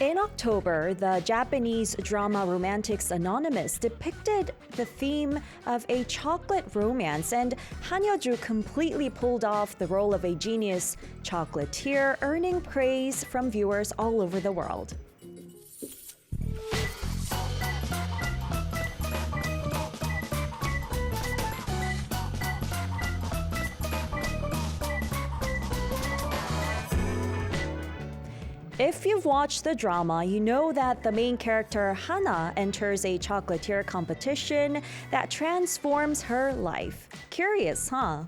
In October, the Japanese drama Romantics Anonymous depicted the theme of a chocolate romance, and Han Yeju completely pulled off the role of a genius chocolatier, earning praise from viewers all over the world. If you've watched the drama, you know that the main character Hana enters a chocolatier competition that transforms her life. Curious, huh?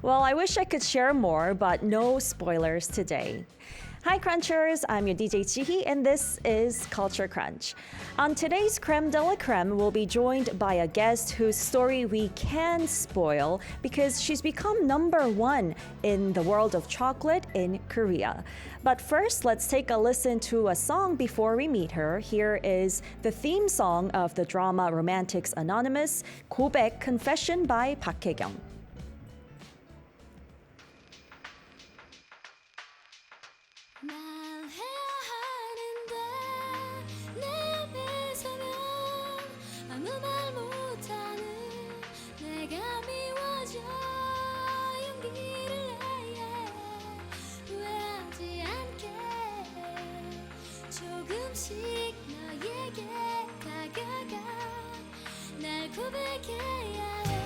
Well, I wish I could share more, but no spoilers today. Hi Crunchers, I'm your DJ Chihi and this is Culture Crunch. On today's Creme de la Creme, we'll be joined by a guest whose story we can spoil because she's become #1 in the world of chocolate in Korea. But first, let's take a listen to a song before we meet her. Here is the theme song of the drama Romantics Anonymous, 고백 Confession by Park Hae-kyung. 말해야 하는데 내 앞에 서면 아무 말 못하는 내가 미워져 용기를 내야 후회하지 않게 조금씩 너에게 다가가 날 고백해야 해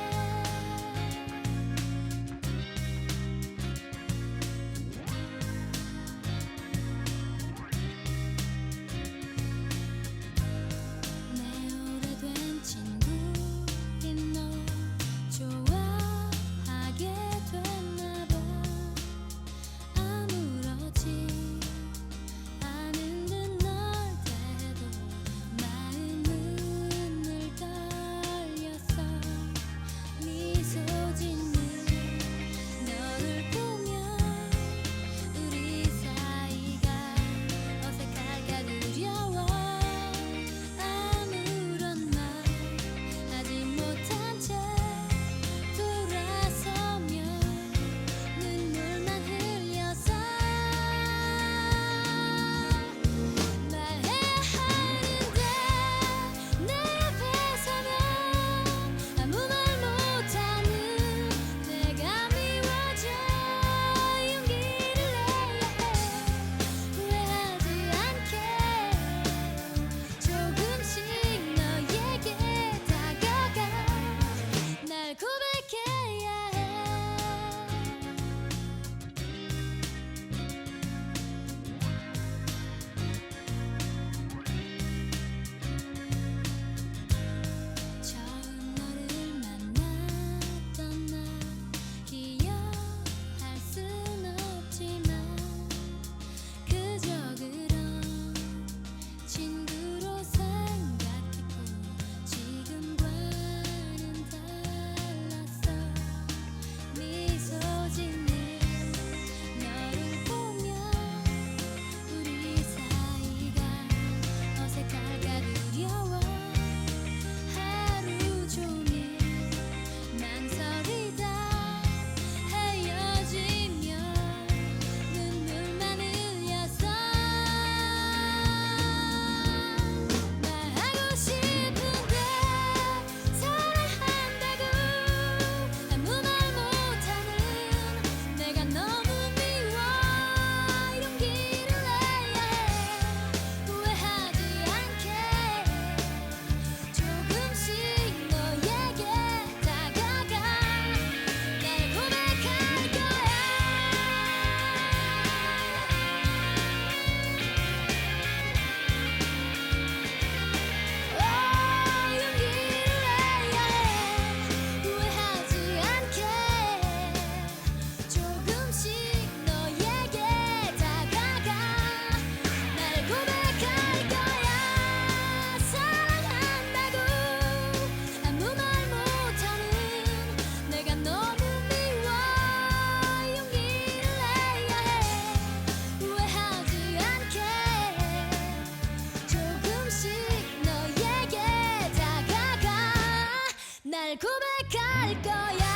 고백할 거야.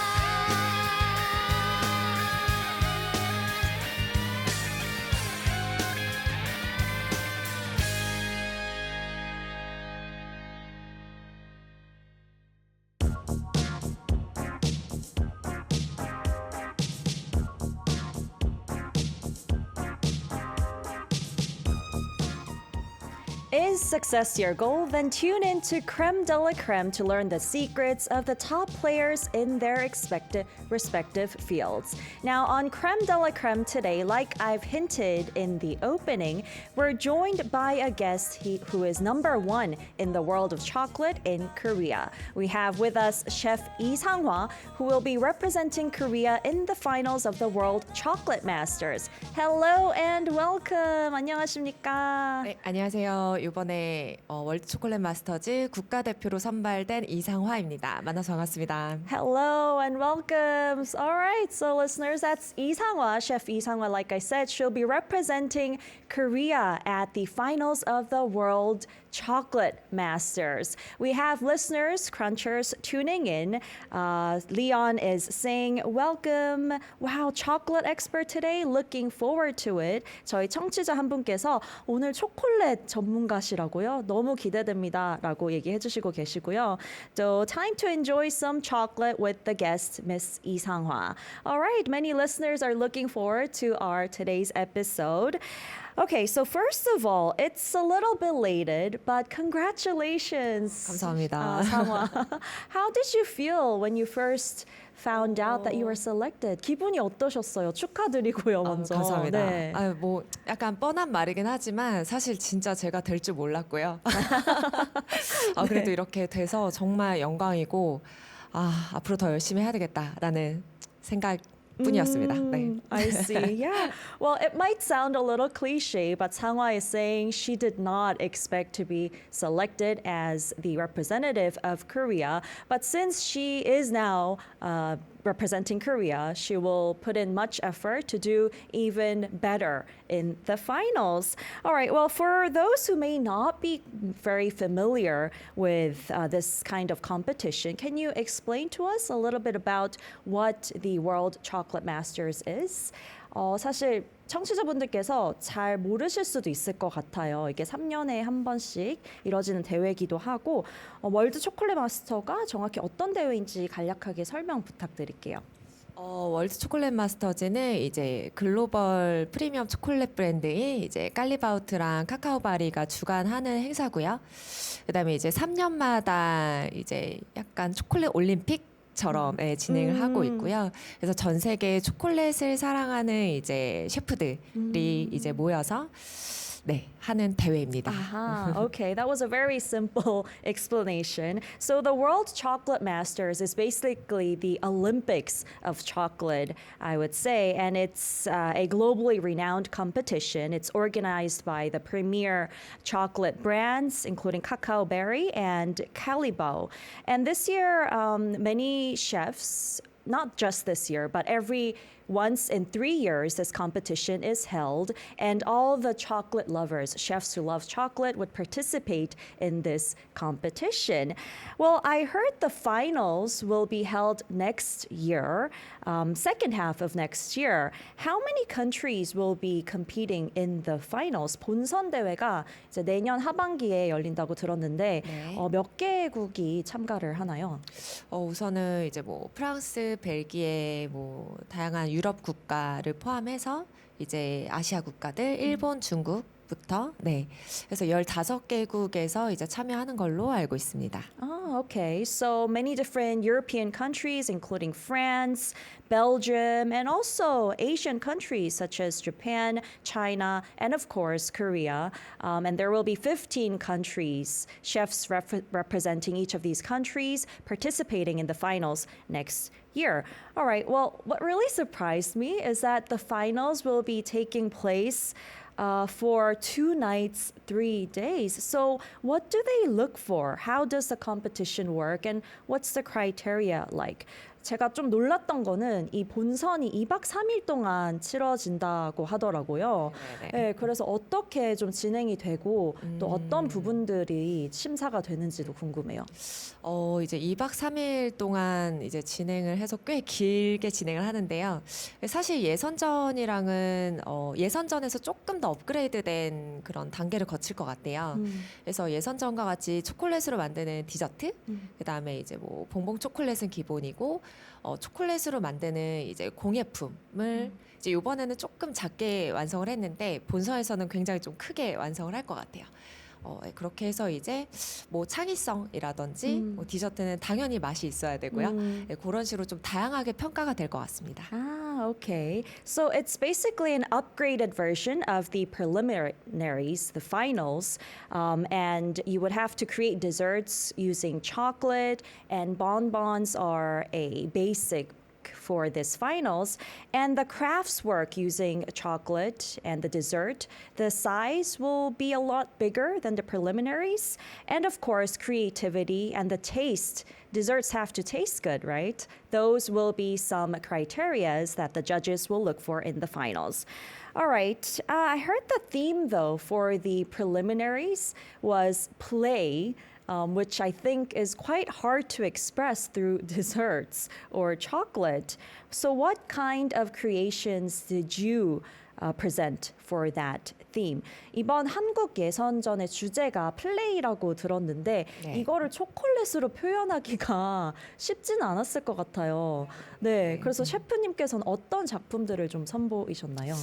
Is success your goal? Then tune in to Creme de la Creme to learn the secrets of the top players in their respective fields. Now, on Creme de la Creme today, like I've hinted in the opening, we're joined by a guest who is number one in the world of chocolate in Korea. We have with us Chef Lee Sang-hwa, who will be representing Korea in the finals of the World Chocolate Masters. Hello and welcome. 안녕하십니까? 네, 안녕하세요. 이번에 월드 초콜릿 마스터즈 국가대표로 선발된 이상화입니다. 만나서 반갑습니다. Hello and welcome. All right, so listeners, that's Lee Sang-hwa, Chef Lee Sang-hwa. Like I said, she'll be representing Korea at the finals of the World Chocolate Masters. We have listeners, crunchers tuning in. Leon is saying, welcome. Wow, chocolate expert today. Looking forward to it. 저희 청취자 한 분께서 오늘 초콜릿 전문가시라고요. 너무 기대됩니다. 라고 얘기해 주시고 계시고요. So time to enjoy some chocolate with the guest, Miss Lee Sang-hwa. All right, many listeners are looking forward to our today's episode. Okay, so first of all, it's a little belated, but congratulations. 감사합니다. Sang-hwa. How did you feel when you first found out that you were selected? 기분이 어떠셨어요? 축하드리고요, 먼저. 감사합니다. 네. 뭐 약간 뻔한 말이긴 하지만 사실 진짜 제가 될 줄 몰랐고요. 그래도 이렇게 돼서 정말 영광이고 앞으로 더 열심히 해야 되겠다라는 생각뿐이었습니다. 네. I see. Yeah. Well, it might sound a little cliche, but Sang-hwa is saying she did not expect to be selected as the representative of Korea. But since she is now representing Korea, she will put in much effort to do even better in the finals. All right. Well, for those who may not be very familiar with this kind of competition, can you explain to us a little bit about what the World Chocolate Masters is? 사실 청취자분들께서 잘 모르실 수도 있을 것 같아요. 이게 3년에 한 번씩 이뤄지는 대회이기도 하고 월드 초콜릿 마스터가 정확히 어떤 대회인지 간략하게 설명 부탁드릴게요. 월드 초콜릿 마스터즈는 이제 글로벌 프리미엄 초콜릿 브랜드인 이제 깔리바우트랑 카카오바리가 주관하는 행사고요. 그다음에 이제 3년마다 이제 약간 초콜릿 올림픽 처럼 진행을 하고 있고요. 그래서 전 세계 초콜릿을 사랑하는 이제 셰프들이 이제 모여서 하는 대회입니다. Okay, that was a very simple explanation. So the World Chocolate Masters is basically the Olympics of chocolate, I would say, and it's a globally renowned competition. It's organized by the premier chocolate brands, including Cacao Berry and Calibao. And this year, many chefs, not just this year, but every once in 3 years, this competition is held, and all the chocolate lovers, chefs who love chocolate, would participate in this competition. Well, I heard the finals will be held next year, second half of next year. How many countries will be competing in the finals? 본선 대회가 이제 내년 하반기에 열린다고 들었는데 네. 몇 개국이 참가를 하나요? 우선은 이제 뭐 프랑스, 벨기에, 뭐 다양한 유럽 국가를 포함해서 이제 아시아 국가들, 일본, 중국부터 그래서 15개국에서 이제 참여하는 걸로 알고 있습니다. Oh, okay. So many different European countries, including France, Belgium, and also Asian countries such as Japan, China, and of course, Korea. And there will be 15 countries, chefs representing each of these countries, participating in the finals next year. All right. Well, what really surprised me is that the finals will be taking place for 2 nights, 3 days. So, what do they look for? How does the competition work? And what's the criteria like? 제가 좀 놀랐던 거는 이 본선이 2박 3일 동안 치러진다고 하더라고요. 네네. 네, 그래서 어떻게 좀 진행이 되고 또 어떤 부분들이 심사가 되는지도 궁금해요. 이제 2박 3일 동안 이제 진행을 해서 꽤 길게 진행을 하는데요. 사실 예선전이랑은 예선전에서 조금 더 업그레이드된 그런 단계를 거칠 것 같아요. 그래서 예선전과 같이 초콜릿으로 만드는 디저트, 그다음에 이제 뭐 봉봉 초콜릿은 기본이고 초콜릿으로 만드는 이제 공예품을 이제 이번에는 조금 작게 완성을 했는데 본선에서는 굉장히 좀 크게 완성을 할 것 같아요. 그렇게 해서 이제 뭐 창의성이라든지 뭐 디저트는 당연히 맛이 있어야 되고요. 그런 식으로 좀 다양하게 평가가 될 것 같습니다. Ah, okay. So it's basically an upgraded version of the preliminaries, the finals, and you would have to create desserts using chocolate, and bonbons are a basic for this finals, and the crafts work using chocolate and the dessert, the size will be a lot bigger than the preliminaries, and of course creativity and the taste. Desserts have to taste good, right? Those will be some criterias that the judges will look for in the finals. All right, I heard the theme though for the preliminaries was play, which I think is quite hard to express through desserts or chocolate. So, what kind of creations did you present for that theme? 이번 한국 예선전의 주제가 플레이라고 들었는데 네. 이거를 초콜릿으로 표현하기가 쉽지는 않았을 것 같아요. 네, 그래서 셰프님께서는 어떤 작품들을 좀 선보이셨나요?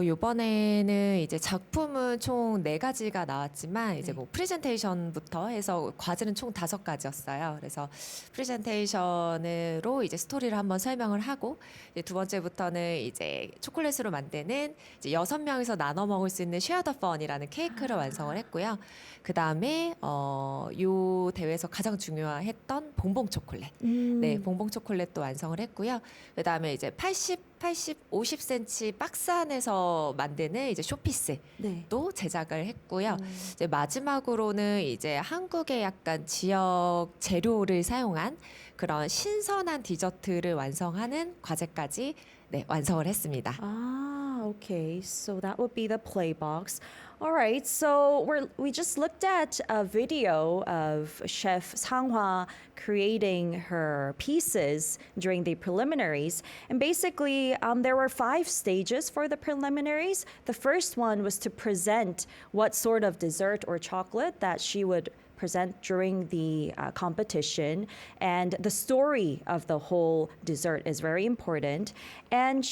이번에는 이제 작품은 총 4가지가 나왔지만 이제 뭐 프레젠테이션부터 해서 과제는 총 5가지였어요. 그래서 프레젠테이션으로 이제 스토리를 한번 설명을 하고 이제 두 번째부터는 이제 초콜릿으로 만드는 이제 6명이서 나눠 먹을 수 있는 쉐어 더 펀이라는 케이크를 완성을 했고요. 그다음에 요 대회에서 가장 중요했던 봉봉 초콜릿. 네, 봉봉 초콜릿도 완성을 했고요. 그다음에 이제 50cm 박스 안에서 만드는 이제 쇼피스도 네. 제작을 했고요. 이제 마지막으로는 이제 한국의 약간 지역 재료를 사용한 그런 신선한 디저트를 완성하는 과제까지 완성을 했습니다. Ah, okay. So that would be the play box. All right. So we just looked at a video of Chef Sanghwa creating her pieces during the preliminaries, and basically there were 5 stages for the preliminaries. The first one was to present what sort of dessert or chocolate that she would present during the competition, and the story of the whole dessert is very important. And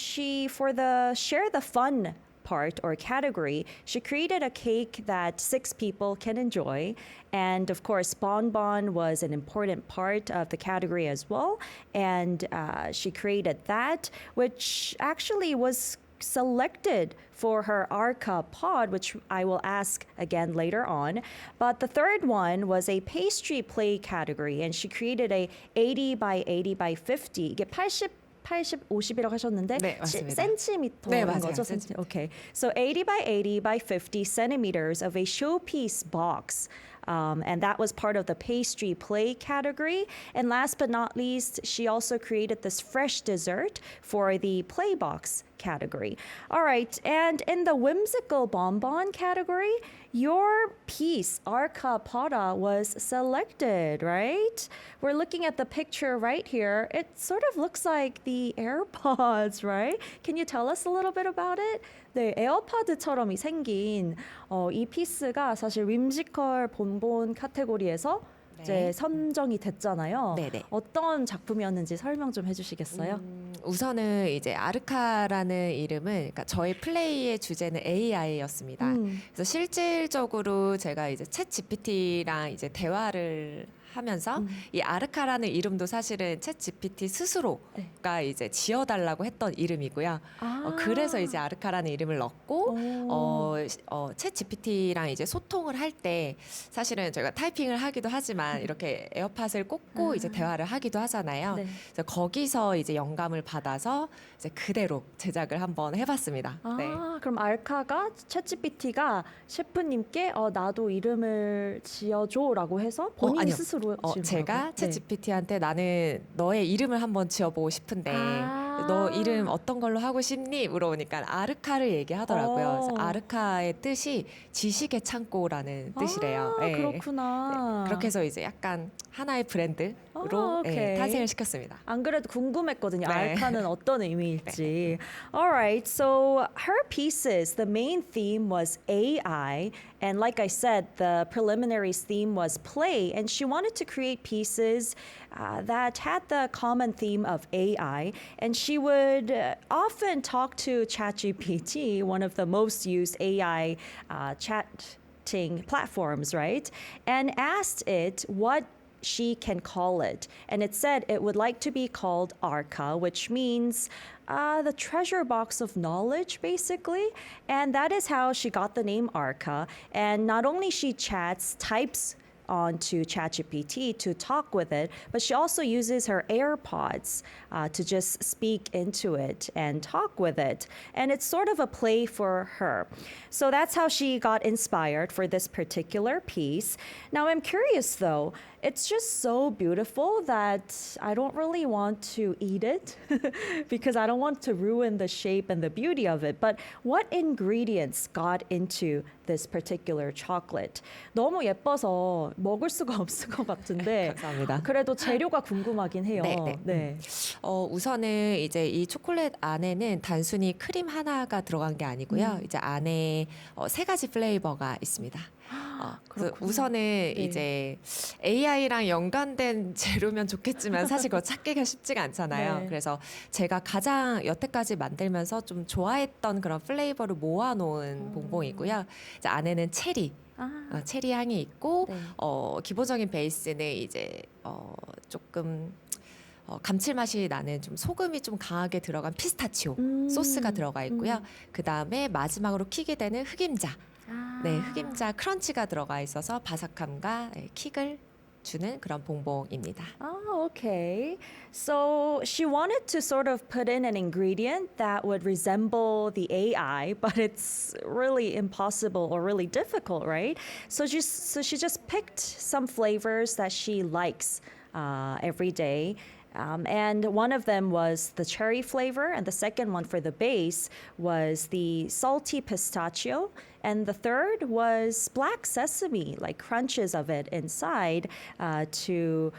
for the share the fun part or category, she created a cake that 6 people can enjoy. And of course, bonbon was an important part of the category as well. And she created that, which actually was selected for her Arca pod, which I will ask again later on. But the third one was a pastry play category, and she created a 80 by 80 by 50. 이게 80 50이라고 하셨는데 네, 맞습니다. 센티미터인 네, 맞아요. 거죠? Okay. So 80 by 80 by 50 centimeters of a showpiece box. And that was part of the pastry play category. And last but not least, she also created this fresh dessert for the play box category. All right, and in the whimsical bonbon category, your piece, Arca Pada, was selected, right? We're looking at the picture right here. It sort of looks like the AirPods, right? Can you tell us a little bit about it? 네, 에어팟처럼 생긴 이 피스가 사실 윈지컬 본본 카테고리에서 이제 선정이 됐잖아요. 네네. 어떤 작품이었는지 설명 좀 해주시겠어요? 우선은 이제 아르카라는 이름은 그러니까 저희 플레이의 주제는 AI였습니다. 그래서 실질적으로 제가 이제 챗 GPT랑 이제 대화를 하면서 이 아르카라는 이름도 사실은 챗 GPT 스스로가 이제 지어달라고 했던 이름이고요. 그래서 이제 아르카라는 이름을 넣고 챗 GPT랑 이제 소통을 할 때 사실은 저희가 타이핑을 하기도 하지만 이렇게 에어팟을 꽂고 이제 대화를 하기도 하잖아요. 네. 그래서 거기서 이제 영감을 받아서 이제 그대로 제작을 한번 해봤습니다. 네. 그럼 알카가 챗GPT가 셰프님께 나도 이름을 지어줘라고 해서 본인이 아니요. 스스로 제가 네. 챗GPT한테 나는 너의 이름을 한번 지어보고 싶은데 너 이름 어떤 걸로 하고 싶니? 물어보니까 아르카를 얘기하더라고요. 그래서 아르카의 뜻이 지식의 창고라는 뜻이래요. 네. 그렇구나. 네. 그렇게 해서 이제 약간 하나의 브랜드로 오케이. 탄생을 시켰습니다. 안 그래도 궁금했거든요. 네. 알카는 어떤 의미일지. All right. So her pieces, the main theme was AI, and like I said, the preliminaries theme was play, and she wanted to create pieces that had the common theme of AI, and she would often talk to ChatGPT, one of the most used AI chat connecting platforms, right? And asked it what she can call it. And it said it would like to be called Arca, which means the treasure box of knowledge, basically. And that is how she got the name Arca. And not only she chats, types onto ChatGPT to talk with it, but she also uses her AirPods to just speak into it and talk with it. And it's sort of a play for her. So that's how she got inspired for this particular piece. Now, I'm curious though, it's just so beautiful that I don't really want to eat it because I don't want to ruin the shape and the beauty of it. But what ingredients got into this particular chocolate? 너무 예뻐서 먹을 수가 없을 것 같은데 감사합니다. 그래도 재료가 궁금하긴 해요. 네. 우선은 이제 이 초콜릿 안에는 단순히 크림 하나가 들어간 게 아니고요. 이제 안에 세 가지 플레이버가 있습니다. 그래서 그렇구나. 우선은 이제 AI랑 연관된 재료면 좋겠지만 사실 그거 찾기가 쉽지가 않잖아요. 네. 그래서 제가 가장 여태까지 만들면서 좀 좋아했던 그런 플레이버를 모아놓은 봉봉이고요. 이제 안에는 체리. 체리 향이 있고 네. 기본적인 베이스는 이제 조금 감칠맛이 나는 좀 소금이 좀 강하게 들어간 피스타치오 소스가 들어가 있고요. 그 다음에 마지막으로 킥이 되는 흑임자. 네, 흑임자 크런치가 들어가 있어서 바삭함과 킥을 주는 그런 봉봉입니다. Oh, okay. So she wanted to sort of put in an ingredient that would resemble the AI, but it's really impossible or really difficult, right? So she just picked some flavors that she likes every day. And one of them was the cherry flavor, and the second one for the base was the salty pistachio, and the third was black sesame, like crunches of it inside to,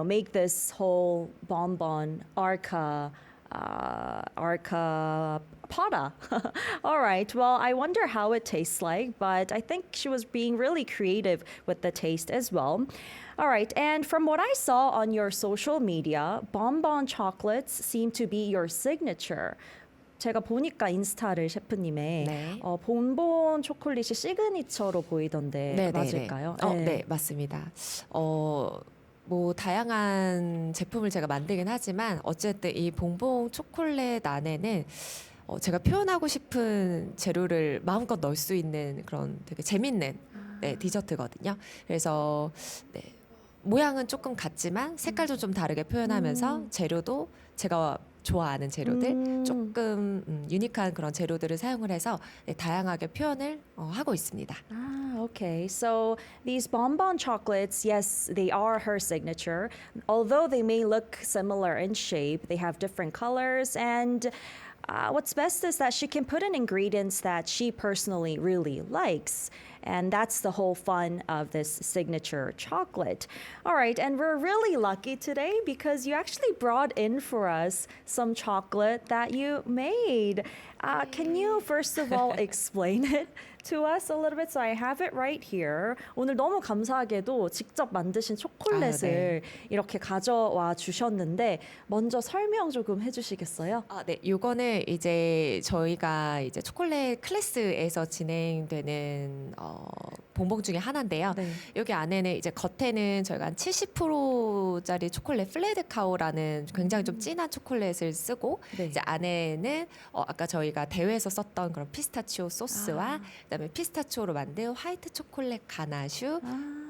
make this whole bonbon arca Pada. All right. Well, I wonder how it tastes like, but I think she was being really creative with the taste as well. All right. And from what I saw on your social media, bonbon chocolates seem to be your signature. 제가 보니까 인스타를 셰프님의 네. 본본 초콜릿이 시그니처로 보이던데 맞을까요? 네, 맞습니다. 뭐 다양한 제품을 제가 만들긴 하지만 어쨌든 이 봉봉 초콜릿 안에는 제가 표현하고 싶은 재료를 마음껏 넣을 수 있는 그런 되게 재밌는 디저트거든요. 그래서 모양은 조금 같지만 색깔도 좀 다르게 표현하면서 재료도 제가 좋아하는 재료들 조금 유니크한 그런 재료들을 사용을 해서 다양하게 표현을 하고 있습니다. Okay. So these bonbon chocolates, yes, they are her signature. Although they may look similar in shape, they have different colors. And what's best is that she can put in ingredients that she personally really likes. And that's the whole fun of this signature chocolate. All right, and we're really lucky today because you actually brought in for us some chocolate that you made. Can you first of all explain it to us a little bit? So I have it right here. 오늘 너무 감사하게도 직접 만드신 초콜릿을 이렇게 가져와 주셨는데 먼저 설명 조금 해주시겠어요? 네, 요거는 이제 저희가 이제 초콜릿 클래스에서 진행되는 봉봉 중에 하나인데요. 네. 여기 안에는 이제 겉에는 저희가 한 70%짜리 초콜릿 플레드 카오라는 굉장히 좀 진한 초콜릿을 쓰고 네. 이제 안에는 아까 저희가 대회에서 썼던 그런 피스타치오 소스와 그다음에 피스타치오로 만든 화이트 초콜릿 가나슈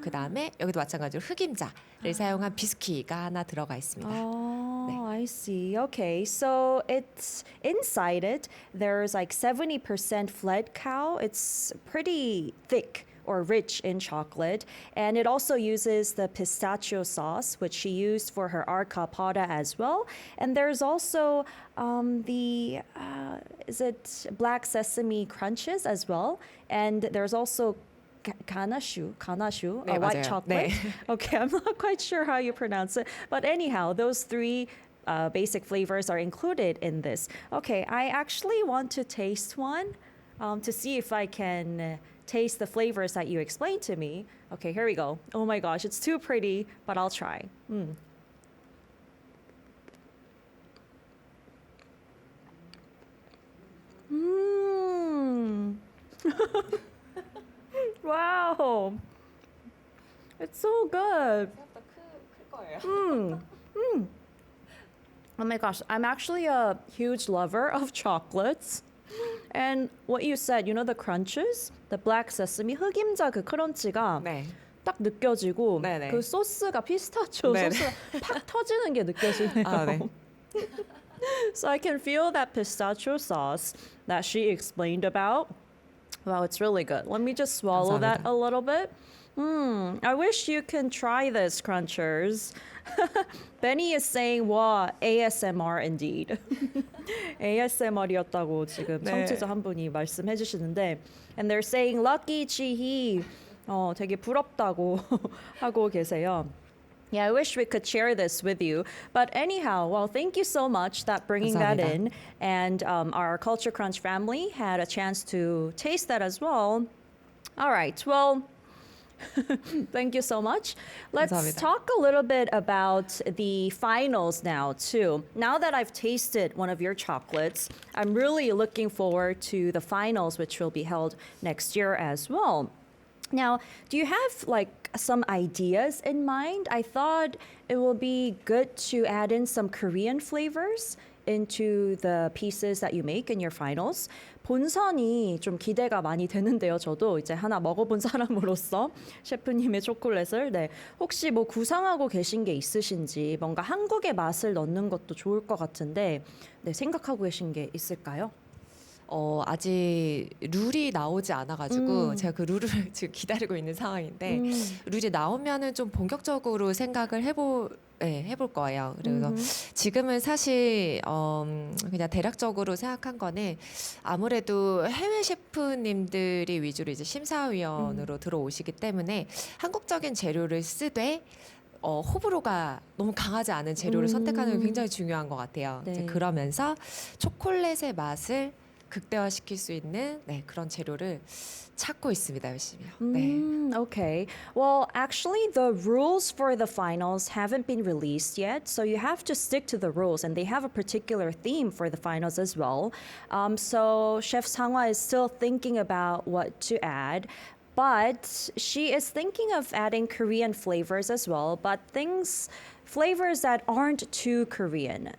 그다음에 여기도 마찬가지로 흑임자를 사용한 비스키가 하나 들어가 있습니다. Oh, I see. Okay, so it's inside it. There's like 70% fled cow. It's pretty thick or rich in chocolate, and it also uses the pistachio sauce, which she used for her arca pada as well. And there's also is it black sesame crunches as well, and there's also Ganashu, 네, white 맞아요. chocolate. 네. Okay, I'm not quite sure how you pronounce it. But anyhow, those three basic flavors are included in this. Okay, I actually want to taste one to see if I can taste the flavors that you explained to me. Okay, here we go. Oh my gosh, it's too pretty, but I'll try. Wow. It's so good. 클 거예요. Oh my gosh, I'm actually a huge lover of chocolates. And what you said, you know the crunches? The black sesame 흑임자 그 크런치가 네. 딱 느껴지고 네네. 그 소스가 피스타치오 네네. 소스가 팍 터지는 게 느껴지네요. 아, 네. So I can feel that pistachio sauce that she explained about. Wow, it's really good. Let me just swallow that 감사합니다. a little bit. I wish you can try this, crunchers. Benny is saying, "Wow, ASMR indeed." ASMR이었다고 지금 네. 청취자 한 분이 말씀해 주시는데, and they're saying, "Lucky 지희." 되게 부럽다고 하고 계세요. Yeah, I wish we could share this with you. But anyhow, well, thank you so much that bringing that 감사합니다. in. And our Culture Crunch family had a chance to taste that as well. All right, well, thank you so much. Let's 감사합니다. talk a little bit about the finals now, too. Now that I've tasted one of your chocolates, I'm really looking forward to the finals, which will be held next year as well. Now, do you have like some ideas in mind? I thought it will be good to add in some Korean flavors into the pieces that you make in your finals. 본선이 좀 기대가 많이 되는데요. 저도 이제 하나 먹어본 사람으로서 셰프님의 초콜릿을 혹시 뭐 구상하고 계신 게 있으신지 뭔가 한국의 맛을 넣는 것도 좋을 것 같은데 생각하고 계신 게 있을까요? 아직 룰이 나오지 않아가지고 제가 그 룰을 지금 기다리고 있는 상황인데 룰이 나오면은 좀 본격적으로 생각을 해볼 거예요. 그래서 지금은 사실 그냥 대략적으로 생각한 거는 아무래도 해외 셰프님들이 위주로 이제 심사위원으로 들어오시기 때문에 한국적인 재료를 쓰되 호불호가 너무 강하지 않은 재료를 선택하는 게 굉장히 중요한 것 같아요. 네. 이제 그러면서 초콜릿의 맛을 극대화시킬 수 있는 그런 재료를 찾고 있습니다, 열심히요. 네. Okay. Well, actually, the rules for the finals haven't been released yet, so you have to stick to the rules, and they have a particular theme for the finals as well. So Chef Sangwa is still thinking about what to add. But she is thinking of adding Korean flavors as well, but flavors that aren't too Korean,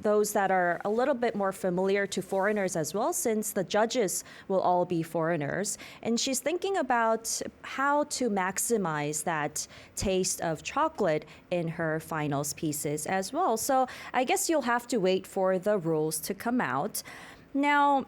those that are a little bit more familiar to foreigners as well, since the judges will all be foreigners. And she's thinking about how to maximize that taste of chocolate in her finals pieces as well. So I guess you'll have to wait for the rules to come out. Now,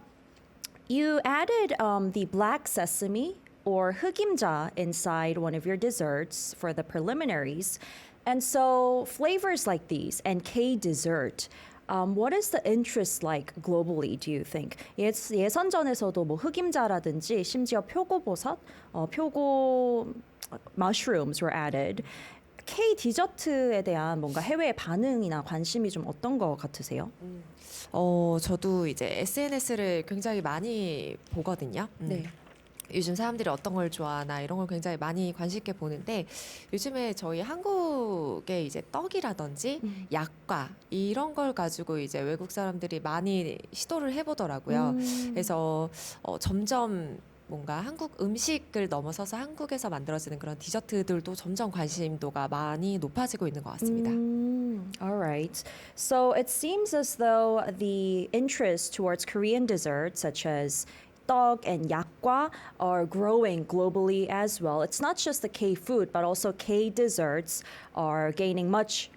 you added the black sesame or 흑임자 inside one of your desserts for the preliminaries. And so flavors like these and K-dessert, what is the interest like globally, do you think? 예선전에서도 뭐 흑임자라든지 심지어 표고버섯, 표고 mushrooms were added. K 디저트에 대한 뭔가 해외 반응이나 관심이 좀 어떤 것 같으세요? 저도 이제 SNS를 굉장히 많이 보거든요. 요즘 사람들이 어떤 걸 좋아하나 이런 걸 굉장히 많이 관심 있게 보는데 요즘에 저희 한국의 이제 떡이라든지 약과 이런 걸 가지고 이제 외국 사람들이 많이 시도를 해보더라고요. 그래서 점점 뭔가 한국 음식을 넘어서서 한국에서 만들어지는 그런 디저트들도 점점 관심도가 많이 높아지고 있는 것 같습니다. All right. So it seems as though the interest towards Korean desserts, such as 떡 and yakgwa, are growing globally as well. It's not just the K food, but also K desserts are gaining much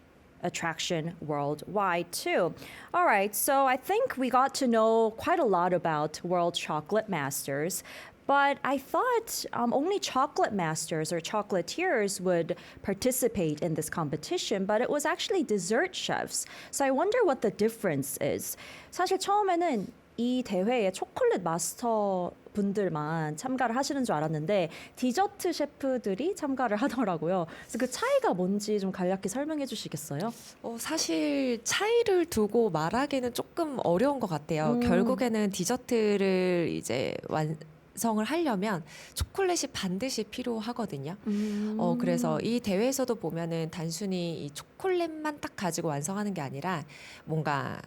attraction worldwide too. All right, so I think we got to know quite a lot about World Chocolate Masters. But I thought only chocolate masters or chocolatiers would participate in this competition, but it was actually dessert chefs. So I wonder what the difference is. 사실 처음에는 이 대회에 초콜릿 마스터 분들만 참가를 하시는 줄 알았는데 디저트 셰프들이 참가를 하더라고요. 그래서 그 차이가 뭔지 좀 간략히 설명해 주시겠어요? 사실 차이를 두고 말하기는 조금 어려운 것 같아요. 결국에는 디저트를 이제 완성을 하려면 초콜릿이 반드시 필요하거든요. 그래서 이 대회에서도 보면은 단순히 이 초콜릿만 딱 가지고 완성하는 게 아니라 뭔가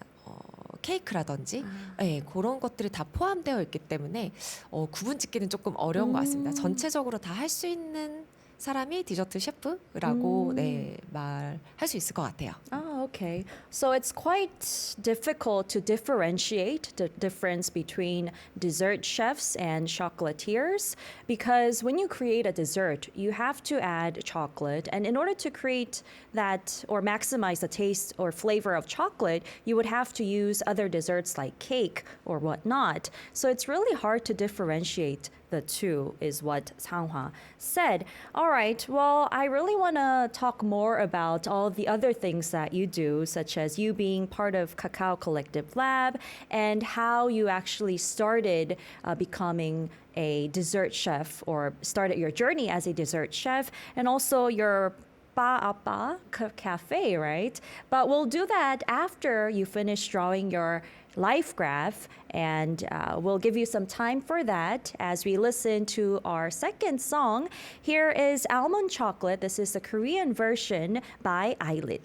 케이크라든지 네, 그런 것들이 다 포함되어 있기 때문에 구분짓기는 조금 어려운 것 같습니다. 전체적으로 다 할 수 있는 사람이 디저트 셰프라고 네, 말할 수 있을 것 같아요. Oh, okay. So it's quite difficult to differentiate the difference between dessert chefs and chocolatiers because when you create a dessert, you have to add chocolate. And in order to create that or maximize the taste or flavor of chocolate, you would have to use other desserts like cake or whatnot. So it's really hard to differentiate the two, is what Sanghwa said. All right, well, I really want to talk more about all the other things that you do, such as you being part of Kakao Collective Lab and how you actually started becoming a dessert chef or started your journey as a dessert chef, and also your Ba Apa Cafe, right? But we'll do that after you finish drawing your life graph, and we'll give you some time for that as we listen to our second song. Here is Almond Chocolate. This is the Korean version by Eyelid.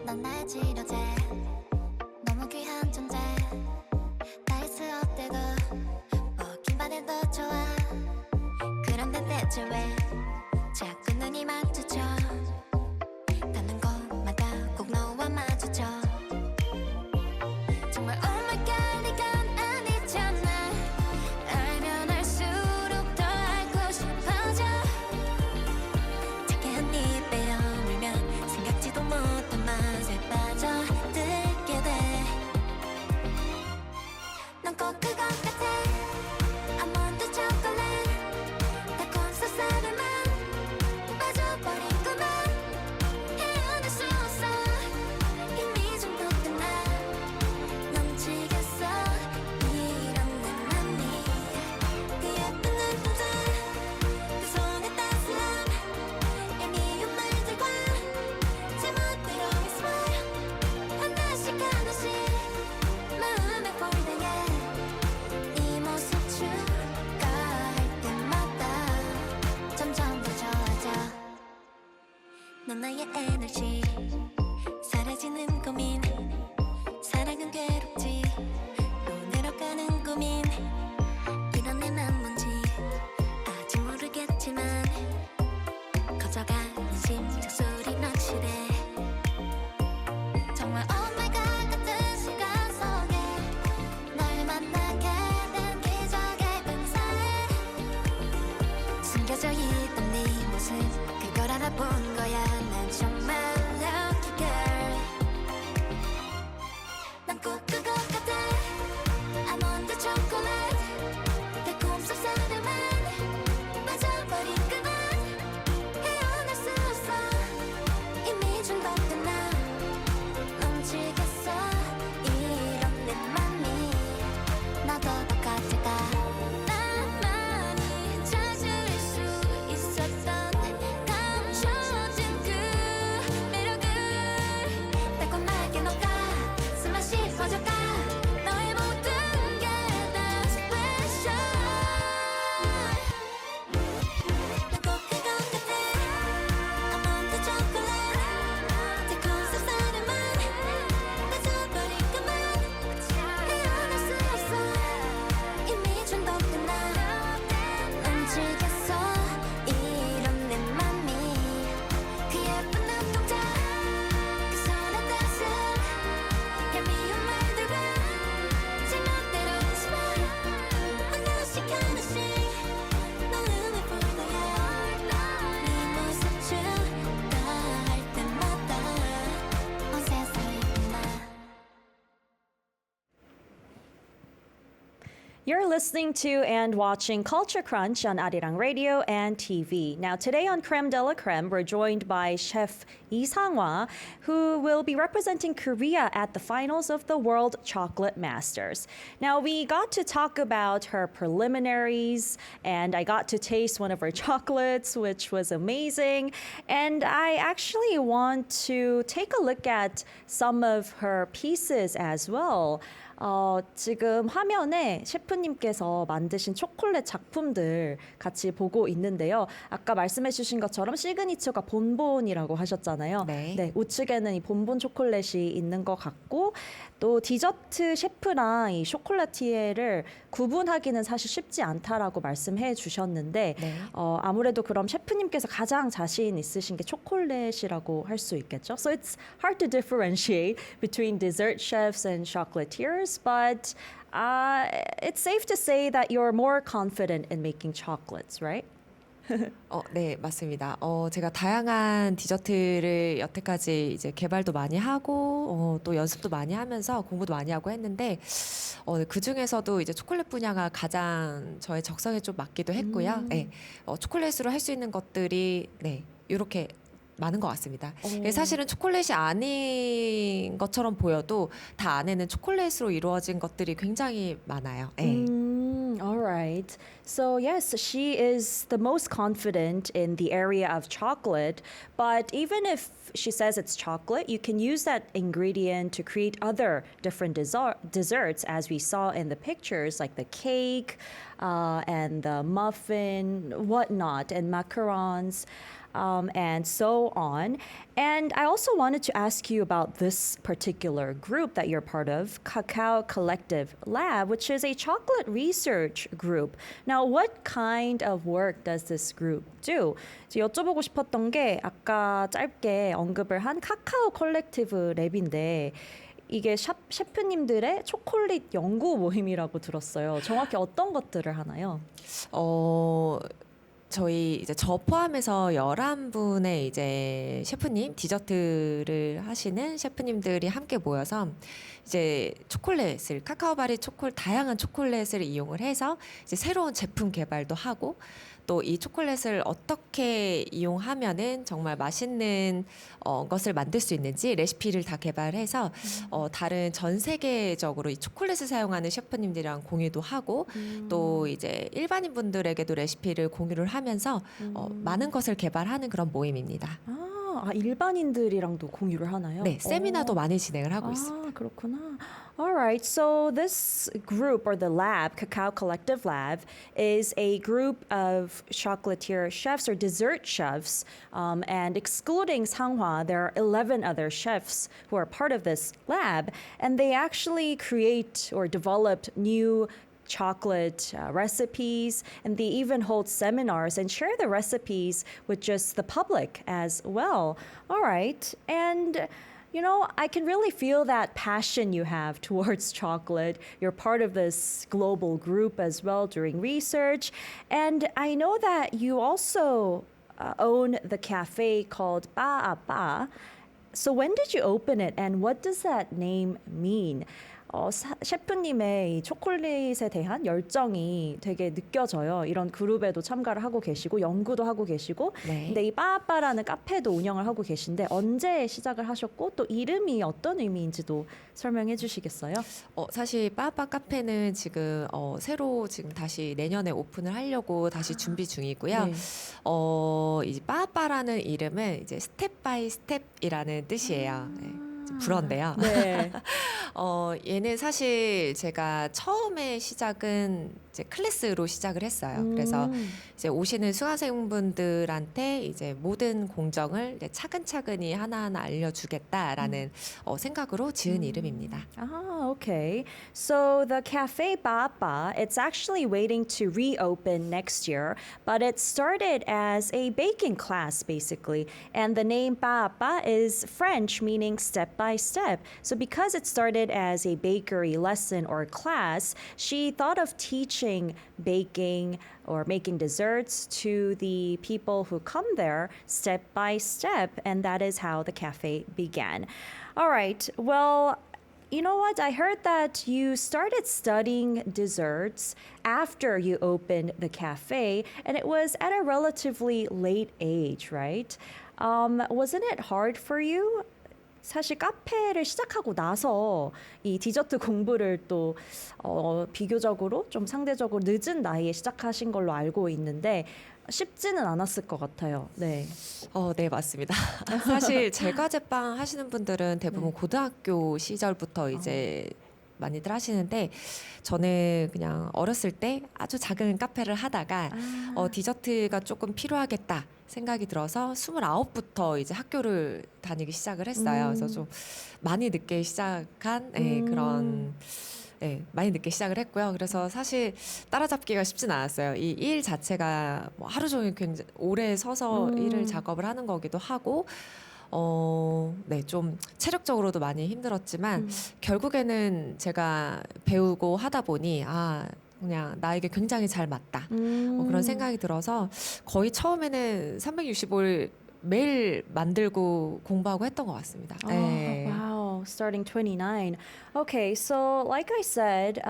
넌 날 지려제 너무 귀한 존재 다이스 어때도 긴 반에도 좋아 그런데 대체 왜 자꾸 눈이 마주쳐 닿는 곳마다 꼭 너와 마주쳐 정말 oh my god 이건 아니잖아 알면 알수록 더 알고 싶어져 작게 한 입에 여물면 생각지도 못한 맛에 빠져들게 돼 넌 꼭 그것 같아 아몬드 초콜릿 달콤 쌉싸름한 빠져버린 것만 헤어날 수 없어 이미 중독된 나 넘치겠어 이런 내 맘이 그 예쁜 눈동자 그 손의 따스함 얄미운 말들과 제멋대로의 smile 하나씩 하나씩 마음에 꼴등해 네 모습 추가할 때마다 점점 더 좋아져 넌 나의 에너지 사라지는 고민 사랑은 괴롭지 또 늘어가는 고민 이런 내 맘 뭔지 아직 모르겠지만 커져가는 심장 소리 확실해 정말 oh my god 같은 시간 속에 널 만나게 된 기적의 근사에 숨겨져 있던 네 모습 그걸 알아본 거야 난 정말 lucky girl 난 꼭 그것 같아 아몬드 초콜릿 달콤 쌉싸름한 빠져버린 그맛 헤어날 수 없어 이미 중독된 나 넘치겠어 이런 내 맘이 너도 똑같을까 나만이 찾을 수 있었던 감춰진 그 You're listening to and watching Culture Crunch on Arirang Radio and TV. Now, today on Creme de la Creme, we're joined by Chef Lee Sang-hwa, who will be representing Korea at the finals of the World Chocolate Masters. Now, we got to talk about her preliminaries, and I got to taste one of her chocolates, which was amazing. And I actually want to take a look at some of her pieces as well. 지금 화면에 셰프님께서 만드신 초콜릿 작품들 같이 보고 있는데요. 아까 말씀해 주신 것처럼 시그니처가 본본이라고 하셨잖아요. 네. 우측에는 이 본본 초콜릿이 있는 것 같고 또 디저트 셰프랑 이 쇼콜라티에를 구분하기는 사실 쉽지 않다라고 말씀해 주셨는데 네. 아무래도 그럼 셰프님께서 가장 자신 있으신 게 초콜릿이라고 할 수 있겠죠. So it's hard to differentiate between dessert chefs and chocolatiers, but it's safe to say that you're more confident in making chocolates, right? 네, 맞습니다. 제가 다양한 디저트를 여태까지 이제 개발도 많이 하고 또 연습도 많이 하면서 공부도 많이 하고 했는데 그 중에서도 이제 초콜릿 분야가 가장 저의 적성에 좀 맞기도 했고요. 네, 초콜릿으로 할 수 있는 것들이 네, 이렇게 많은 것 같습니다. 사실은 초콜릿이 아닌 것처럼 보여도 다 안에는 초콜릿으로 이루어진 것들이 굉장히 많아요. 네. All right. So, yes, she is the most confident in the area of chocolate. But even if she says it's chocolate, you can use that ingredient to create other different desserts, as we saw in the pictures, like the cake and the muffin, whatnot, and macarons. And so on. And I also wanted to ask you about this particular group that you're part of, Cacao Collective Lab, which is a chocolate research group. Now, what kind of work does this group do? 여쭤보고 싶었던 게 아까 짧게 언급을 한 카카오 컬렉티브 랩인데 이게 셰프님들의 초콜릿 연구 모임이라고 들었어요. 정확히 어떤 것들을 하나요? 저희 이제 저 포함해서 11분의 이제 셰프님, 디저트를 하시는 셰프님들이 함께 모여서 이제 초콜릿을 카카오바리 다양한 초콜릿을 이용을 해서 이제 새로운 제품 개발도 하고 또 이 초콜릿을 어떻게 이용하면은 정말 맛있는 것을 만들 수 있는지 레시피를 다 개발해서 다른 전 세계적으로 이 초콜릿을 사용하는 셰프님들이랑 공유도 하고 또 이제 일반인 분들에게도 레시피를 공유를 하면서 많은 것을 개발하는 그런 모임입니다. 일반인들이랑도 공유를 하나요? 네, 세미나도 많이 진행을 하고 있습니다. 그렇구나. All right. So this group or the lab, Cacao Collective Lab, is a group of chocolatier chefs or dessert chefs. And excluding Sang-hwa, there are 11 other chefs who are part of this lab. And they actually create or developed new chocolate recipes, and they even hold seminars and share the recipes with just the public as well. All right. And you know, I can really feel that passion you have towards chocolate. You're part of this global group as well doing research. And I know that you also own the cafe called Ba Ba. So when did you open it and what does that name mean? 셰프님의 이 초콜릿에 대한 열정이 되게 느껴져요. 이런 그룹에도 참가를 하고 계시고 연구도 하고 계시고 네. 근데 이 빠빠라는 카페도 운영을 하고 계신데 언제 시작을 하셨고 또 이름이 어떤 의미인지도 설명해 주시겠어요? 사실 빠빠 카페는 지금 새로 지금 다시 내년에 오픈을 하려고 다시 준비 중이고요. 네. 이 빠빠라는 이름은 이제 스텝 바이 스텝이라는 뜻이에요. 네. 불어인데요. 네. 얘는 사실 제가 처음에 시작은 이제 클래스로 시작을 했어요. 그래서 이제 오시는 수강생분들한테 이제 모든 공정을 이제 차근차근히 하나하나 알려주겠다라는 생각으로 지은 이름입니다. Okay. So the Cafe Papa, it's actually waiting to reopen next year, but it started as a baking class basically. And the name Papa is French meaning step by step. So because it started as a bakery lesson or class, she thought of teaching baking or making desserts to the people who come there step by step, and that is how the cafe began. All right, well, you know what? I heard that you started studying desserts after you opened the cafe, and it was at a relatively late age, right? Wasn't it hard for you? 사실 카페를 시작하고 나서 이 디저트 공부를 또 비교적으로 좀 상대적으로 늦은 나이에 시작하신 걸로 알고 있는데 쉽지는 않았을 것 같아요. 네. 네, 맞습니다. 사실 제과제빵 하시는 분들은 대부분 네. 고등학교 시절부터 이제 많이들 하시는데 저는 그냥 어렸을 때 아주 작은 카페를 하다가 디저트가 조금 필요하겠다 생각이 들어서 29부터 이제 학교를 다니기 시작을 했어요. 그래서 좀 많이 늦게 시작한 그런 많이 늦게 시작을 했고요. 그래서 사실 따라잡기가 쉽진 않았어요. 이 일 자체가 뭐 하루 종일 굉장히 오래 서서 일을 작업을 하는 거기도 하고 좀 체력적으로도 많이 힘들었지만 결국에는 제가 배우고 하다 보니 그냥 나에게 굉장히 잘 맞다. 그런 생각이 들어서 거의 처음에는 365일 매일 만들고 공부하고 했던 것 같습니다. Oh, wow, starting 29. Okay, so like I said,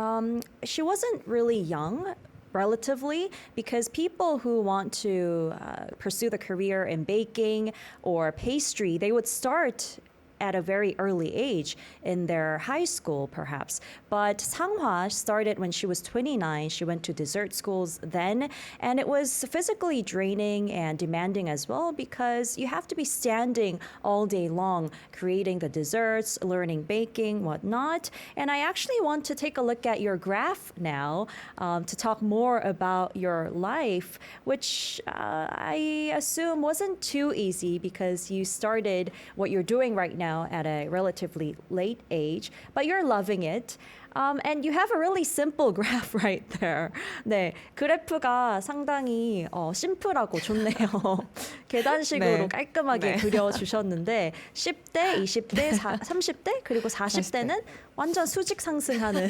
she wasn't really young, relatively, because people who want to pursue the career in baking or pastry, they would start at a very early age in their high school, perhaps. But Sanghwa started when she was 29. She went to dessert schools then, and it was physically draining and demanding as well because you have to be standing all day long creating the desserts, learning baking, whatnot. And I actually want to take a look at your graph now to talk more about your life, which I assume wasn't too easy because you started what you're doing right now at a relatively late age, but you're loving it. And you have a really simple graph right there. 네, 그래프가 상당히 심플하고 좋네요. 계단식으로 네. 깔끔하게 네. 그려주셨는데 10대, 20대, 30대 그리고 40대는 완전 수직 상승하는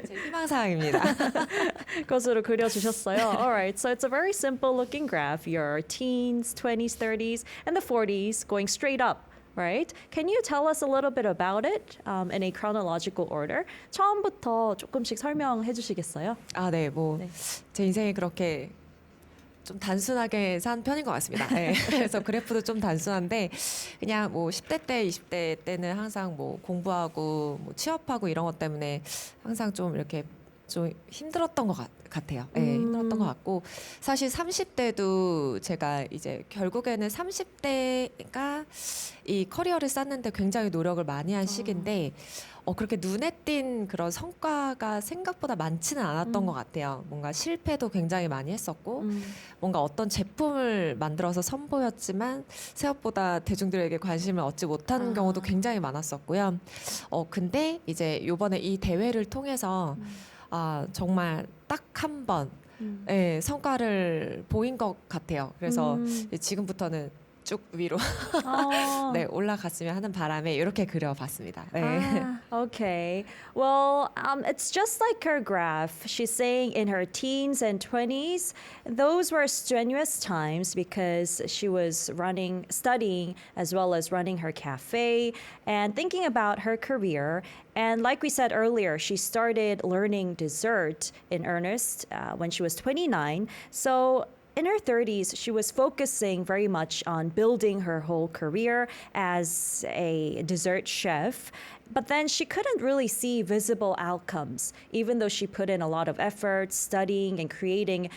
제 희망사항입니다. 것으로 그려주셨어요. Alright, so it's a very simple looking graph. Your teens, 20s, 30s, and the 40s going straight up. Right? Can you tell us a little bit about it in a chronological order? 처음부터 조금씩 설명해 주시겠어요? 네, 뭐 네. 제 인생이 그렇게 좀 단순하게 산 편인 것 같습니다. 네. 그래서 그래프도 좀 단순한데 그냥 뭐 10대 때, 20대 때는 항상 뭐 공부하고 뭐 취업하고 이런 것 때문에 항상 좀 이렇게 좀 힘들었던 것 같아요. 네, 힘들었던 것 같고 사실 30대도 제가 이제 결국에는 30대가 이 커리어를 쌓는데 굉장히 노력을 많이 한 시기인데 그렇게 눈에 띈 그런 성과가 생각보다 많지는 않았던 것 같아요. 뭔가 실패도 굉장히 많이 했었고 뭔가 어떤 제품을 만들어서 선보였지만 생각보다 대중들에게 관심을 얻지 못하는 경우도 굉장히 많았었고요. 근데 이제 요번에 이 대회를 통해서 정말 딱 한 번 성과를 보인 것 같아요. 그래서 지금부터는 쭉 위로 네, 올라갔으면 하는 바람에 이렇게 그려봤습니다. 네. Okay. Well, it's just like her graph. She's saying in her teens and 20s, those were strenuous times because she was studying, as well as running her cafe and thinking about her career. And like we said earlier, she started learning dessert in earnest when she was 29. So in her 30s, she was focusing very much on building her whole career as a dessert chef. But then she couldn't really see visible outcomes, even though she put in a lot of effort studying and creating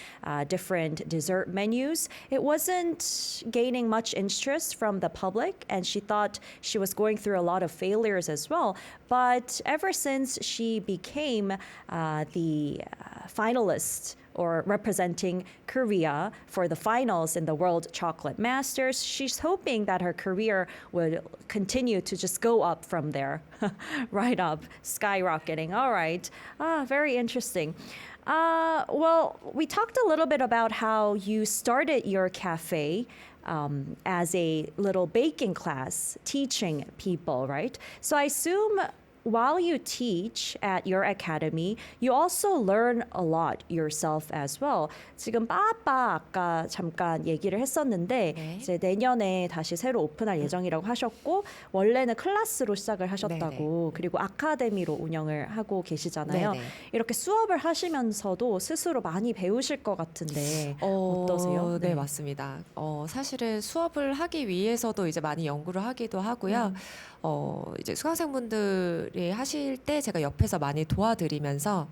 different dessert menus. It wasn't gaining much interest from the public, and she thought she was going through a lot of failures as well. But ever since she became the finalist or representing Korea for the finals in the World Chocolate Masters, she's hoping that her career would continue to just go up from there, right up, skyrocketing. All right, very interesting. Well, we talked a little bit about how you started your cafe as a little baking class, teaching people, right? So I assume while you teach at your academy, you also learn a lot yourself as well. 지금 빠빠 아까 잠깐 얘기를 했었는데 네. 이제 내년에 다시 새로 오픈할 예정이라고 하셨고 원래는 클래스로 시작을 하셨다고 그리고 아카데미로 운영을 하고 계시잖아요. 네네. 이렇게 수업을 하시면서도 스스로 많이 배우실 것 같은데 어떠세요? 네, 맞습니다. 사실은 수업을 하기 위해서도 이제 많이 연구를 하기도 하고요. 이제 수강생분들이 하실 때 제가 옆에서 많이 도와드리면서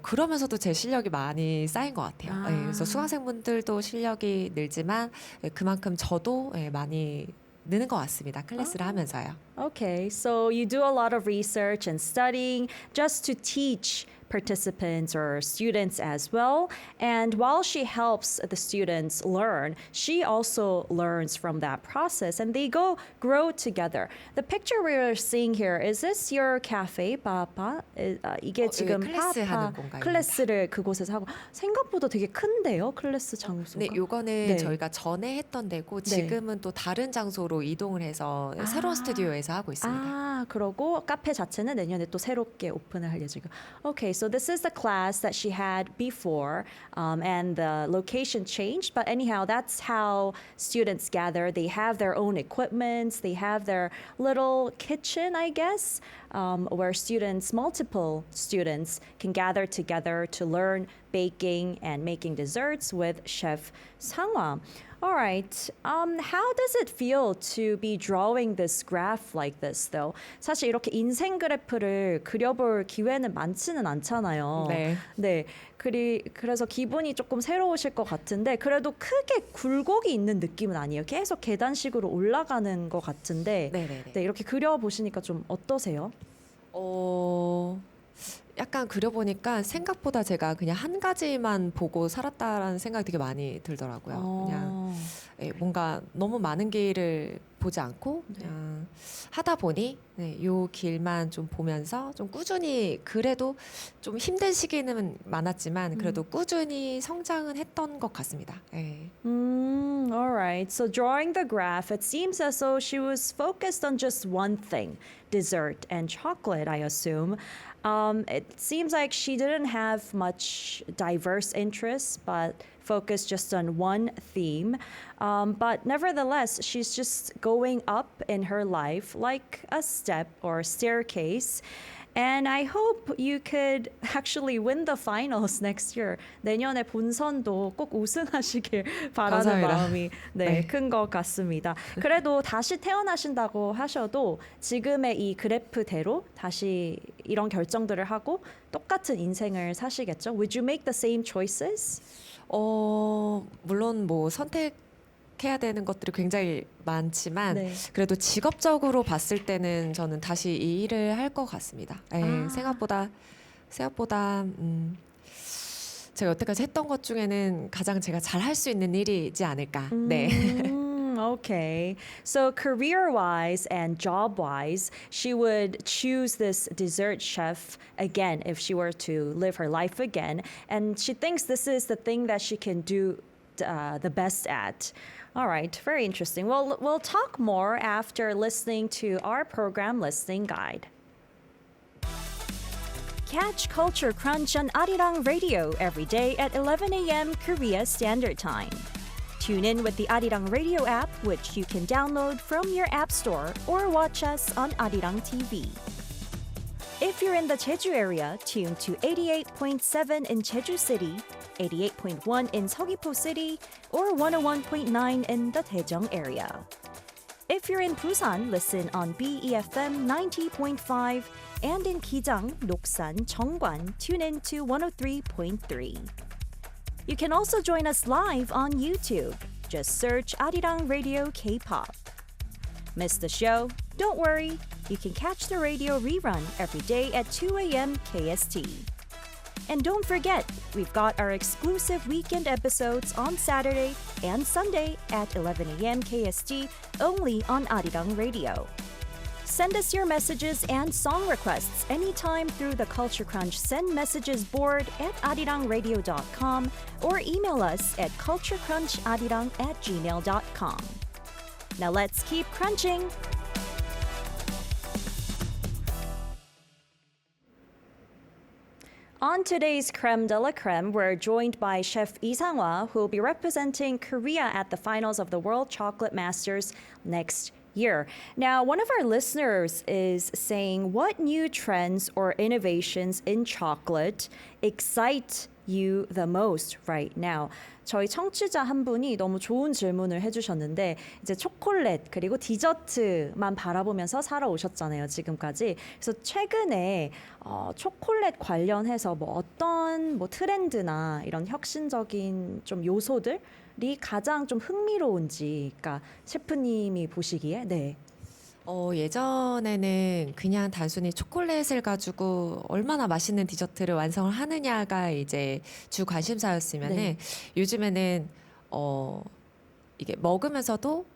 그러면서도 제 실력이 많이 쌓인 것 같아요. 아. 예, 그래서 수강생분들도 실력이 늘지만 그만큼 저도 많이 느는 것 같습니다. 클래스를 하면서요. Okay, so you do a lot of research and studying just to teach participants or students as well. And while she helps the students learn, she also learns from that process and they grow together. The picture we're seeing here, is this your cafe, Papa? 이게 지금 클래스 파파 하는 공간입니다. 클래스를 그곳에서 하고 생각보다 되게 큰데요, 클래스 장소가. 네, 요거는 네. 저희가 전에 했던 데고 네. 지금은 또 다른 장소로 이동을 해서 새로운 스튜디오에서 하고 있습니다. 아, 그러고 카페 자체는 내년에 또 새롭게 오픈을 할 예정이고. Okay, so this is the class that she had before, and the location changed. But anyhow, that's how students gather. They have their own equipments. They have their little kitchen, I guess, where multiple students, can gather together to learn baking and making desserts with Chef Sangwa. All right. How does it feel to be drawing this graph like this, though? 사실 이렇게 인생 그래프를 그려볼 기회는 많지는 않잖아요. 네. 네. 그래서 기분이 조금 새로우실 것 같은데 그래도 크게 굴곡이 있는 느낌은 아니에요. 계속 계단식으로 올라가는 것 같은데 네네네. 네, 이렇게 그려보시니까 좀 어떠세요? 약간 그려보니까 생각보다 제가 그냥 한 가지만 보고 살았다라는 생각이 되게 많이 들더라고요. 그냥 뭔가 너무 많은 길을 보지 않고 그냥 하다 보니 요 길만 좀 보면서 좀 꾸준히 그래도 좀 힘든 시기는 많았지만 그래도 꾸준히 성장은 했던 것 같습니다. 예. All right. So drawing the graph, it seems as though she was focused on just one thing, dessert and chocolate, I assume. It seems like she didn't have much diverse interests, but focused just on one theme. But nevertheless, she's just going up in her life like a step or staircase. And I hope you could actually win the finals next year. 내년에 본선도 꼭 우승하시길 바라는 감사합니다. 마음이 네. 큰 것 같습니다. 그래도 다시 태어나신다고 하셔도 지금의 이 그래프대로 다시 이런 결정들을 하고 똑같은 인생을 사시겠죠? Would you make the same choices? 물론 뭐 선택해야 되는 것들이 굉장히 많지만 네. 그래도 직업적으로 봤을 때는 저는 다시 이 일을 할 것 같습니다. 예, 아. 생각보다 제가 여태까지 했던 것 중에는 가장 제가 잘 할 수 있는 일이지 않을까. 네. Okay. So career-wise and job-wise, she would choose this dessert chef again if she were to live her life again. And she thinks this is the thing that she can do the best at. All right, very interesting. Well, we'll talk more after listening to our program listening guide. Catch Culture Crunch on Arirang Radio every day at 11 a.m. Korea Standard Time. Tune in with the Arirang Radio app, which you can download from your app store or watch us on Arirang TV. If you're in the Jeju area, tune to 88.7 in Jeju City, 88.1 in Seogwipo City, or 101.9 in the Daejeong area. If you're in Busan, listen on BEFM 90.5, and in Kijang, Loksan, Cheongwan, tune in to 103.3. You can also join us live on YouTube. Just search Arirang Radio K-pop. Miss the show? Don't worry. You can catch the radio rerun every day at 2 a.m. KST. And don't forget, we've got our exclusive weekend episodes on Saturday and Sunday at 11 a.m. KST only on Arirang Radio. Send us your messages and song requests anytime through the Culture Crunch Send Messages board at arirangradio.com or email us at culturecruncharirang@gmail.com. Now let's keep crunching! On today's Creme de la Creme, we're joined by Chef Lee Sang-hwa, who will be representing Korea at the finals of the World Chocolate Masters next year. Now, one of our listeners is saying, what new trends or innovations in chocolate excite you the most right now? 저희 청취자 한 분이 너무 좋은 질문을 해주셨는데 이제 초콜릿 그리고 디저트만 바라보면서 살아오셨잖아요 지금까지. 그래서 최근에 초콜릿 관련해서 뭐 어떤 뭐 트렌드나 이런 혁신적인 좀 요소들이 가장 좀 흥미로운지, 그러니까 셰프님이 보시기에 네. 예전에는 그냥 단순히 초콜릿을 가지고 얼마나 맛있는 디저트를 완성을 하느냐가 이제 주 관심사였으면은 네. 요즘에는 이게 먹으면서도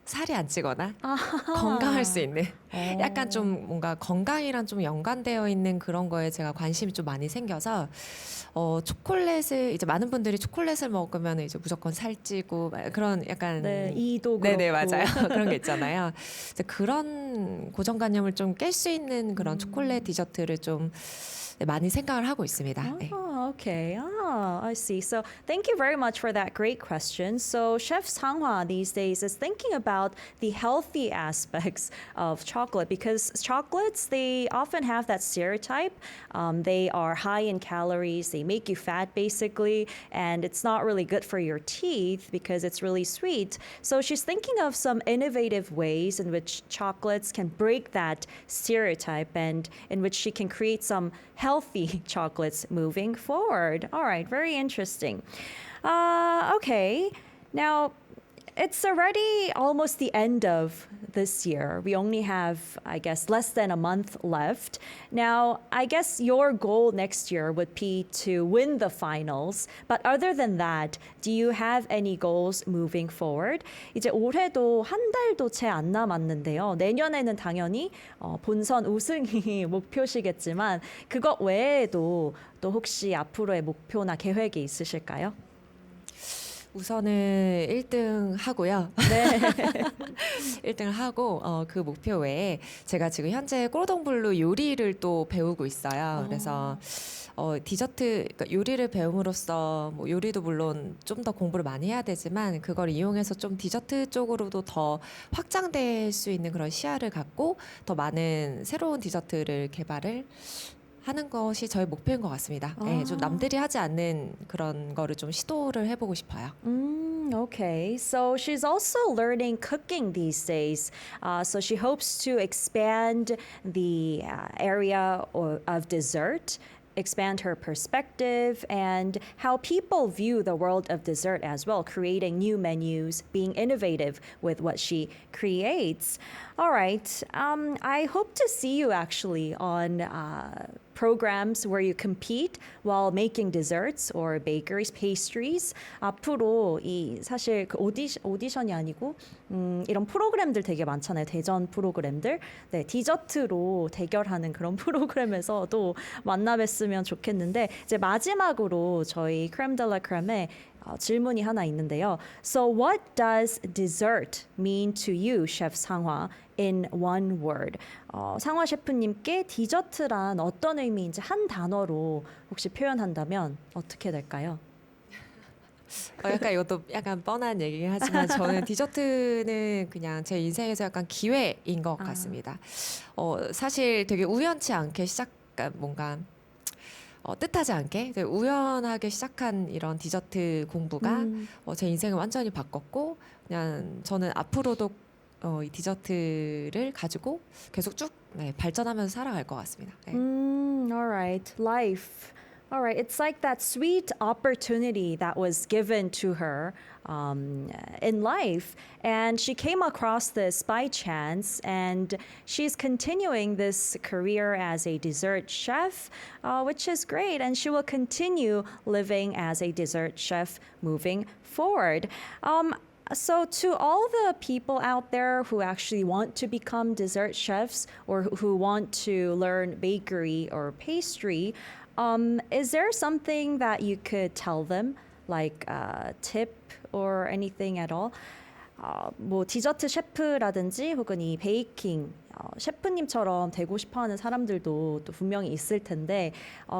살이 안 찌거나 건강할 수 있는 약간 좀 뭔가 건강이랑 좀 연관되어 있는 그런 거에 제가 관심이 좀 많이 생겨서 초콜릿을 이제 많은 분들이 초콜릿을 먹으면 이제 무조건 살찌고 그런 약간 네, 이도 그렇고. 네네 맞아요 그런 게 있잖아요. 그래서 그런 고정관념을 좀 깰 수 있는 그런 초콜릿 디저트를 좀 많이 생각을 하고 있습니다. 네. Oh, okay. I see. So thank you very much for that great question. So Chef Sang-hwa these days is thinking about the healthy aspects of chocolate because chocolates, they often have that stereotype. They are high in calories. They make you fat basically, and it's not really good for your teeth because it's really sweet. So she's thinking of some innovative ways in which chocolates can break that stereotype and in which she can create some healthy chocolates moving forward. All right, very interesting. Okay, now it's already almost the end of this year. We only have, I guess, less than a month left. Now, I guess your goal next year would be to win the finals. But other than that, do you have any goals moving forward? 이제 올해도 한 달도 채 안 남았는데요. 내년에는 당연히 본선 우승이 목표시겠지만 그것 외에도 또 혹시 앞으로의 목표나 계획이 있으실까요? 우선은 1등 하고요. 네. 1등을 하고 그 목표 외에 제가 지금 현재 꼬르동블루 요리를 또 배우고 있어요. 그래서 디저트 그러니까 요리를 배움으로써 뭐 요리도 물론 좀 더 공부를 많이 해야 되지만 그걸 이용해서 좀 디저트 쪽으로도 더 확장될 수 있는 그런 시야를 갖고 더 많은 새로운 디저트를 개발을 하는 것이 저의 목표인 것 같습니다. 네, 좀 남들이 하지 않는 그런 거를 좀 시도를 해보고 싶어요. Okay, so she's also learning cooking these days. So she hopes to expand the area of dessert, expand her perspective and how people view the world of dessert as well, creating new menus, being innovative with what she creates. All right, I hope to see you actually on programs where you compete while making desserts or bakeries, pastries. 앞으로 이 사실 그 오디션이 아니고 이런 프로그램들 되게 많잖아요. 대전 프로그램들. 네, 디저트로 대결하는 그런 프로그램에서도 만나 뵀으면 좋겠는데 이제 마지막으로 저희 크렘 델라 크렘에 질문이 하나 있는데요. So what does dessert mean to you, Chef Sang-hwa, in one word? 상화 셰프님께 디저트란 어떤 의미인지 한 단어로 혹시 표현한다면 어떻게 될까요? 약간 이것도 약간 뻔한 얘기긴 하지만 저는 디저트는 그냥 제 인생에서 약간 기회인 것 같습니다. 사실 되게 우연치 않게 뭔가 뜻하지 않게 되게 우연하게 시작한 이런 디저트 공부가 제 인생을 완전히 바꿨고 그냥 저는 앞으로도 이 디저트를 가지고 계속 쭉 발전하면서 살아갈 것 같습니다. 네. All right, life. All right, it's like that sweet opportunity that was given to her in life. And she came across this by chance, and she's continuing this career as a dessert chef, which is great. And she will continue living as a dessert chef moving forward. So, to all the people out there who actually want to become dessert chefs or who want to learn bakery or pastry, is there something that you could tell them, like a tip or anything at all? 뭐 디저트 셰프라든지 혹은 이 베이킹 셰프님처럼 되고 싶어하는 사람들도 또 분명히 있을 텐데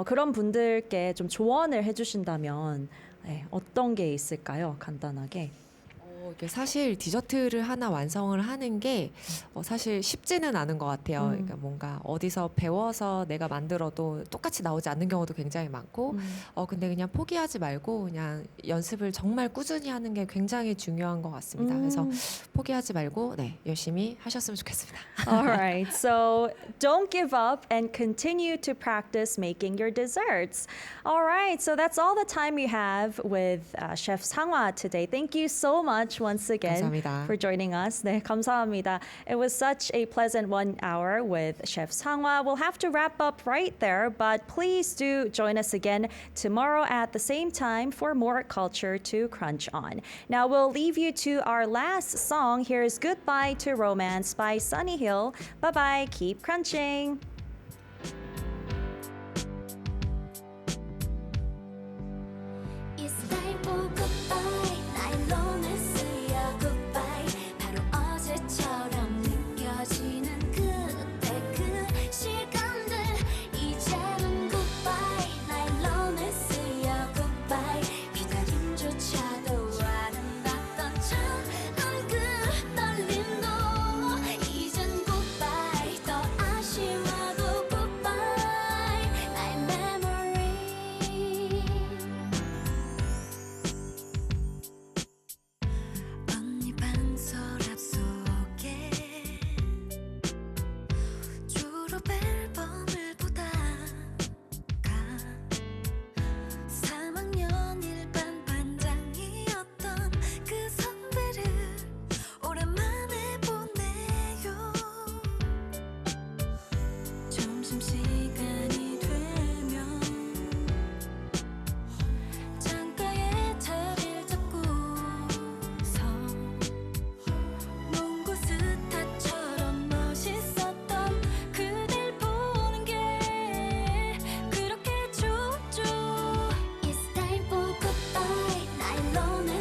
그런 분들께 좀 조언을 해주신다면 어떤 게 있을까요? 간단하게. 이게 사실 디저트를 하나 완성을 하는 게 사실 쉽지는 않은 것 같아요. 그러니까 뭔가 어디서 배워서 내가 만들어도 똑같이 나오지 않는 경우도 굉장히 많고, 근데 그냥 포기하지 말고 그냥 연습을 정말 꾸준히 하는 게 굉장히 중요한 것 같습니다. 그래서 포기하지 말고 열심히 하셨으면 좋겠습니다. Alright, so don't give up and continue to practice making your desserts. Alright, so that's all the time we have with Chef Sangwa today. Thank you so much once again 감사합니다. for joining us. 네, 감사합니다. It was such a pleasant 1 hour with Chef Sangwa. We'll have to wrap up right there, but please do join us again tomorrow at the same time for more culture to crunch on. Now we'll leave you to our last song. Here's Goodbye to Romance by Sunny Hill. Bye-bye. Keep crunching. It's time for goodbye. 나일론에스야 goodbye. 바로 어제처럼 느껴지는 그때 그 시간들 이제는 goodbye. 나일론에스야 goodbye. 기다림조차도 아름답던 처음 그 떨림도 이젠 goodbye. 더 아쉬워도 goodbye. 나의 memory. 언니 방서랍 속에 졸업 앨범을 보다가 3학년 일반 반장이었던 그 선배를 오랜만에 보네요. 점심시간이 되면 창가에 자리를 잡고서 농구 스타처럼 멋있었던 그댈 보는 게 그렇게 좋죠. It's time for goodbye. 나일론에